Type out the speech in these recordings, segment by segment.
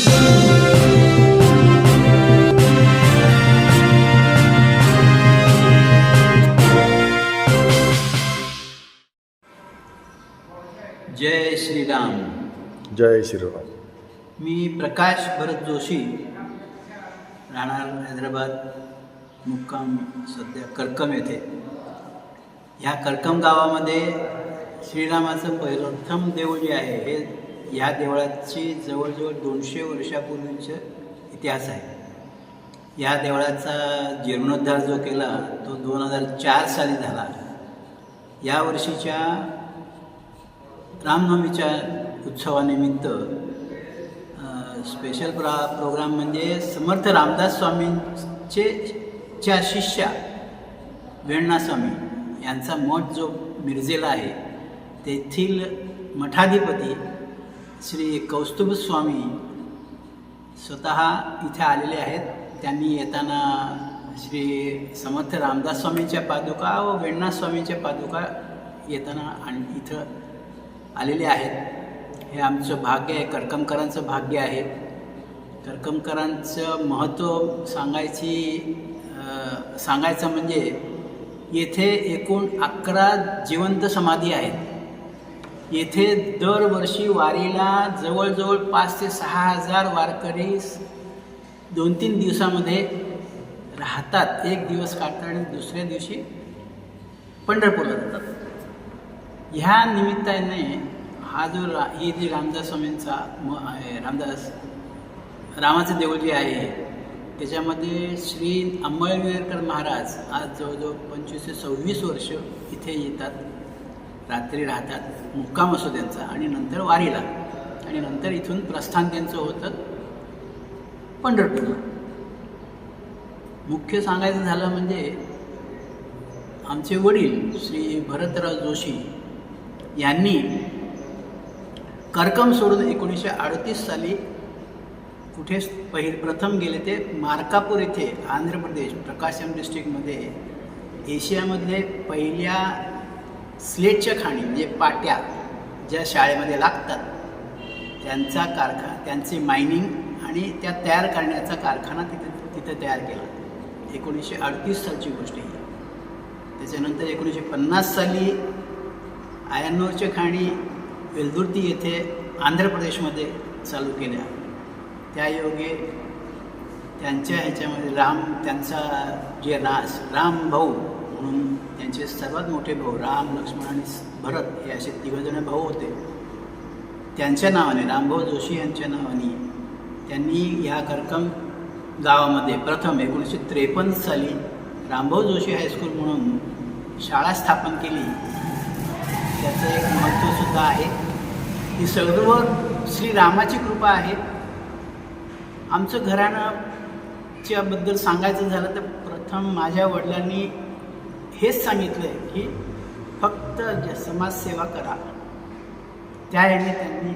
जय श्रीराम. जय श्रीराम. मी प्रकाश भरत जोशी, राहणार हैदराबाद, मुक्काम सध्या करकम येथे. ह्या करकम गावामध्ये श्रीरामाचं प्रथम देऊळ जे आहे हे ह्या देवळाची जवळजवळ 200 वर्षापूर्वीचा इतिहास आहे. या देवळाचा जीर्णोद्धार जो केला तो 2004 साली झाला. या वर्षीच्या रामनवमीच्या उत्सवानिमित्त स्पेशल प्रोग्राम म्हणजे समर्थ रामदास स्वामींच्या शिष्या वेण्णा स्वामी यांचा मठ जो मिरजेला आहे तेथील मठाधिपती श्री कौस्तुभ स्वामी स्वतः इथे आलेले आहेत. त्यांनी येताना श्री समर्थ रामदास स्वामींच्या पादुका व वेण्णा स्वामींच्या पादुका येताना आणि इथं आलेले आहेत. हे आमचं भाग्य आहे, करकमकरांचं भाग्य आहे. करकमकरांचं महत्त्व सांगायचं म्हणजे येथे एकूण 11 जिवंत समाधी आहेत. येथे दरवर्षी वारीला जवळजवळ 5,000 ते 6,000 वारकरी 2-3 दिवसामध्ये राहतात. एक दिवस काढतात आणि दुसऱ्या दिवशी पंढरपूरला जातात. ह्या निमित्ताने हा जो ही जी रामदास स्वामींचा रामाचं देऊळ जे आहे त्याच्यामध्ये श्री अंमळनेरकर महाराज आज जवळजवळ 25 ते 26 वर्ष इथे येतात, रात्री राहतात, मुक्काम असतो त्यांचा आणि नंतर वारीला आणि नंतर इथून प्रस्थान त्यांचं होतं पंढरपूरला. मुख्य सांगायचं झालं म्हणजे आमचे वडील श्री भरतराव जोशी यांनी करकम सोडून 1938 साली कुठे प्रथम गेले ते मार्कापूर येथे आंध्र प्रदेश प्रकाशम डिस्ट्रिक्टमध्ये एशियामधले पहिल्या स्लेटच्या खाणी म्हणजे पाट्या ज्या शाळेमध्ये लागतात त्यांचा त्यांचे मायनिंग आणि त्या तयार करण्याचा कारखाना तिथे तयार केला. 1938 सालची गोष्ट ही. त्याच्यानंतर 1950 साली आयर्नोरच्या खाणी वेलदुर्ती येथे आंध्र प्रदेशमध्ये चालू केल्या. त्यायोगे त्यांच्या ह्याच्यामध्ये त्यांचा जे राम भाऊ म्हणून त्यांचे सर्वात मोठे भाऊ राम, लक्ष्मण आणि भरत हे असे 3 भाऊ होते. त्यांच्या नावाने रामभाऊ जोशी यांच्या नावाने त्यांनी ह्या करकम गावामध्ये प्रथम 1953 साली रामभाऊ जोशी हायस्कूल म्हणून शाळा स्थापन केली. त्याचं एक महत्त्वसुद्धा आहे. ही सर्व श्रीरामाची कृपा आहे. आमचं घराण्याच्याबद्दल सांगायचं झालं तर प्रथम माझ्या वडिलांनी हेच सांगितलं आहे की फक्त समाजसेवा करा. त्या ह्याने त्यांनी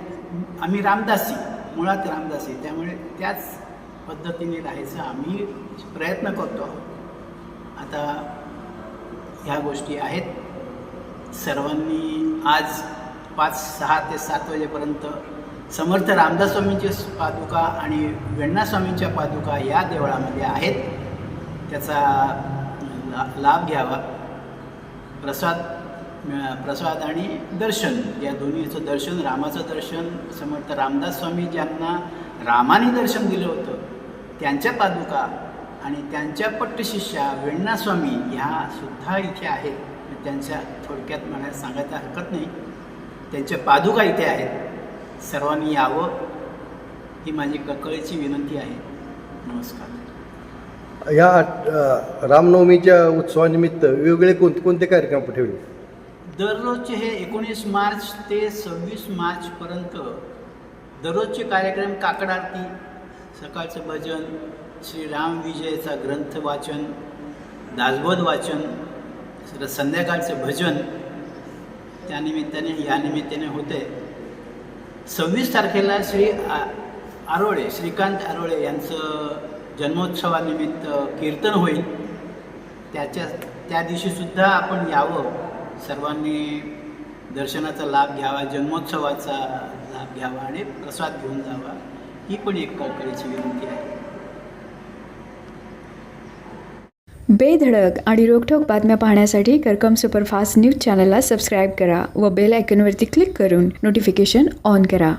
आम्ही रामदासी, मुळात रामदासी, त्यामुळे त्याच पद्धतीने राहायचं आम्ही प्रयत्न करतो आहोत. आता ह्या गोष्टी आहेत. सर्वांनी आज 6 ते 7 वाजेपर्यंत समर्थ रामदास स्वामींचे पादुका आणि वेण्णा स्वामींच्या पादुका या देवळामध्ये आहेत. त्याचा लाभ घ्यावा. प्रसाद आणि दर्शन या दोन्हीचं दर्शन, रामाचं दर्शन, समर्थ रामदास स्वामी ज्यांना रामाने दर्शन दिलं होतं त्यांच्या पादुका आणि त्यांच्या पट्टशिष्या वेण्णा स्वामी ह्या सुद्धा इथे आहेत. त्यांच्या थोडक्यात सांगायला हरकत नाही. त्यांच्या पादुका इथे आहेत. सर्वांनी यावं ही माझी कळकळीची विनंती आहे. नमस्कार. या रामनवमीच्या उत्सवानिमित्त वेगवेगळे कोणते कार्यक्रम ठेवले? दररोजचे हे 19 मार्च ते 26 मार्चपर्यंत दररोजचे कार्यक्रम काकड आरती, सकाळचं भजन, श्रीराम विजयचा ग्रंथ वाचन, दासबोध वाचन, संध्याकाळचं भजन या निमित्ताने होते. 26 तारखेला श्रीकांत आरोळे यांचं जन्मोत्सवानिमित्त कीर्तन होईल. त्या दिवशीसुद्धा आपण यावं. सर्वांनी दर्शनाचा लाभ घ्यावा, जन्मोत्सवाचा लाभ घ्यावा आणि प्रसाद घेऊन जावा. ही पण एक कळकळीची विनंती आहे. बेधडक आणि रोखठोक बातम्या पाहण्यासाठी करकम सुपरफास्ट न्यूज चॅनलला सबस्क्राईब करा व बेल आयकॉनवरती क्लिक करून नोटिफिकेशन ऑन करा.